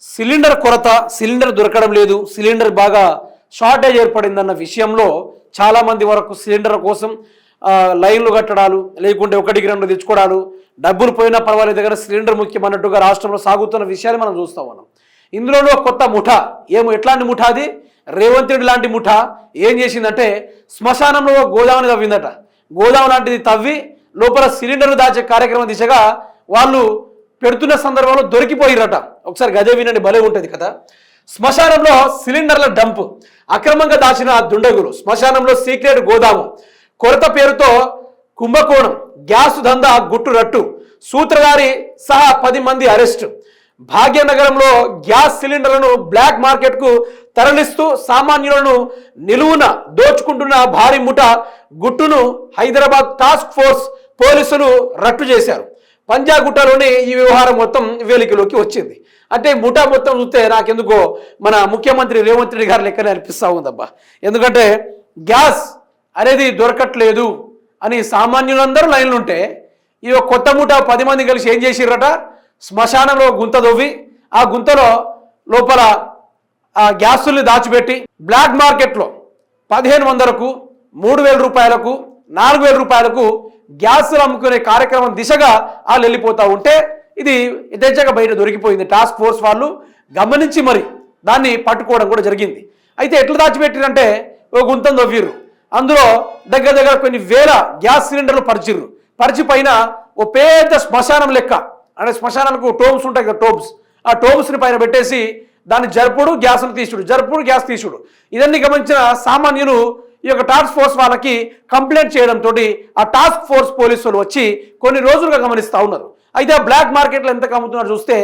Cylinder కొరత, cylinder దొరకడం లేదు, సిలిండర్ బాగా షార్టేజ్ ఏర్పడిందన్న విషయంలో చాలామంది వరకు సిలిండర్ కోసం లైన్లు కట్టడాలు, లేకుంటే ఒకటికి రెండు తెచ్చుకోవడాలు, డబ్బులు పోయినా పర్వాలేదు దగ్గర సిలిండర్ ముఖ్యం అన్నట్టుగా రాష్ట్రంలో సాగుతున్న విషయాలు మనం చూస్తూ ఉన్నాం. ఇందులోనూ కొత్త ముఠా, ఎట్లాంటి ముఠా అది? రేవంత్ రెడ్డి లాంటి ముఠా ఏం చేసిందంటే శ్మశానంలో గోదాముని తవ్విందట. గోదాము లాంటిది తవ్వి లోపల సిలిండర్లు దాచే కార్యక్రమం దిశగా వాళ్ళు పెడుతున్న సందర్భంలో దొరికిపోయిరట. ఒకసారి గదే వినండి, భలే ఉంటుంది కదా. శ్మశానంలో సిలిండర్ల డంపు, అక్రమంగా దాచిన దుండగులు, శ్మశానంలో సీక్రెట్ గోదాము, కొరత పేరుతో కుంభకోణం, గ్యాస్ దందా గుట్టు రట్టు, సూత్రధారి సహా 10 మంది అరెస్టు. భాగ్యనగరంలో గ్యాస్ సిలిండర్లను బ్లాక్ మార్కెట్కు తరలిస్తూ సామాన్యులను నిలువున దోచుకుంటున్న భారీ ముఠా గుట్టును హైదరాబాద్ టాస్క్ ఫోర్స్ పోలీసులు రట్టు చేశారు. పంజాగుట్టలోని ఈ వ్యవహారం మొత్తం వేలికలోకి వచ్చింది. అంటే ముఠా మొత్తం చూస్తే నాకెందుకో మన ముఖ్యమంత్రి రేవంత్ రెడ్డి గారి లెక్కనే అనిపిస్తూ ఉందబ్బా. ఎందుకంటే గ్యాస్ అనేది దొరకట్లేదు అని సామాన్యులందరూ లైన్లు ఉంటే ఈ కొత్త ముఠా 10 మంది కలిసి ఏం చేసిర్రట, శ్మశానంలో గుంత దొవ్వి ఆ గుంతలో లోపల ఆ గ్యాసుల్ని దాచిపెట్టి బ్లాక్ మార్కెట్లో 1500కు, 3000 రూపాయలకు, 4000 రూపాయలకు గ్యాసులు అమ్ముకునే కార్యక్రమం దిశగా వాళ్ళు వెళ్ళిపోతూ ఉంటే ఇది యథేచ్ఛగా బయట దొరికిపోయింది. టాస్క్ ఫోర్స్ వాళ్ళు గమనించి మరి దాన్ని పట్టుకోవడం కూడా జరిగింది. అయితే ఎట్లా దాచిపెట్టిరంటే ఓ గుంతం దొవ్విర్రు, అందులో దగ్గర కొన్ని వేల గ్యాస్ సిలిండర్లు పరిచి పైన ఓ పెద్ద శ్మశానం లెక్క, అంటే శ్మశానాలకు టోమ్స్ ఉంటాయి కదా, టోమ్స్, ఆ టోమ్స్ని పైన పెట్టేసి దాన్ని జరుపుడు గ్యాస్ను తీసుడు, జరుపుడు గ్యాస్ తీసుడు. ఇదన్నీ గమనించిన సామాన్యులు ఈ యొక్క టాస్క్ ఫోర్స్ వాళ్ళకి కంప్లైంట్ చేయడంతో ఆ టాస్క్ ఫోర్స్ పోలీసులు వచ్చి కొన్ని రోజులుగా గమనిస్తూ ఉన్నారు. అయితే ఆ బ్లాక్ మార్కెట్లో ఎంత అమ్ముతున్నారు చూస్తే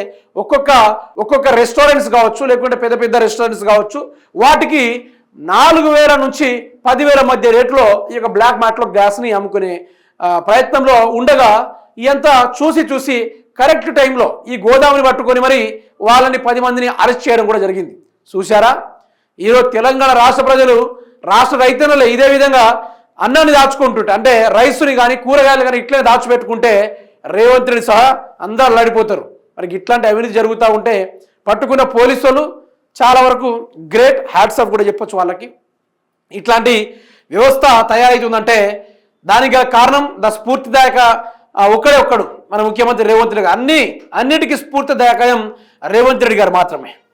ఒక్కొక్క రెస్టారెంట్స్ కావచ్చు, లేకుంటే పెద్ద రెస్టారెంట్స్ కావచ్చు, వాటికి 4000 నుంచి 10,000 మధ్య రేట్లో ఈ యొక్క బ్లాక్ మార్కెట్లో గ్యాస్ని అమ్ముకునే ప్రయత్నంలో ఉండగా ఇదంతా చూసి కరెక్ట్ టైంలో ఈ గోదాముని పట్టుకొని మరి వాళ్ళని 10 మందిని అరెస్ట్ చేయడం కూడా జరిగింది. చూశారా, ఈరోజు తెలంగాణ రాష్ట్ర ప్రజలు, రాష్ట్ర రైతన్నలు ఇదే విధంగా అన్నాన్ని దాచుకుంటుంటే, అంటే రైస్ని కానీ కూరగాయలు కానీ ఇట్లనే దాచిపెట్టుకుంటే రేవంత్ రెడ్డి సహా అందరూ అల్లాడిపోతారు. మనకి ఇట్లాంటి అవినీతి జరుగుతూ ఉంటే పట్టుకున్న పోలీసులు చాలా వరకు గ్రేట్, హ్యాట్స్ ఆఫ్ కూడా చెప్పొచ్చు వాళ్ళకి. ఇట్లాంటి వ్యవస్థ తయారవుతుందంటే దానికి కారణం స్ఫూర్తిదాయక ఒక్కడు మన ముఖ్యమంత్రి రేవంత్ రెడ్డి గారు. అన్నిటికీ స్ఫూర్తిదాయకం రేవంత్ రెడ్డి గారు మాత్రమే.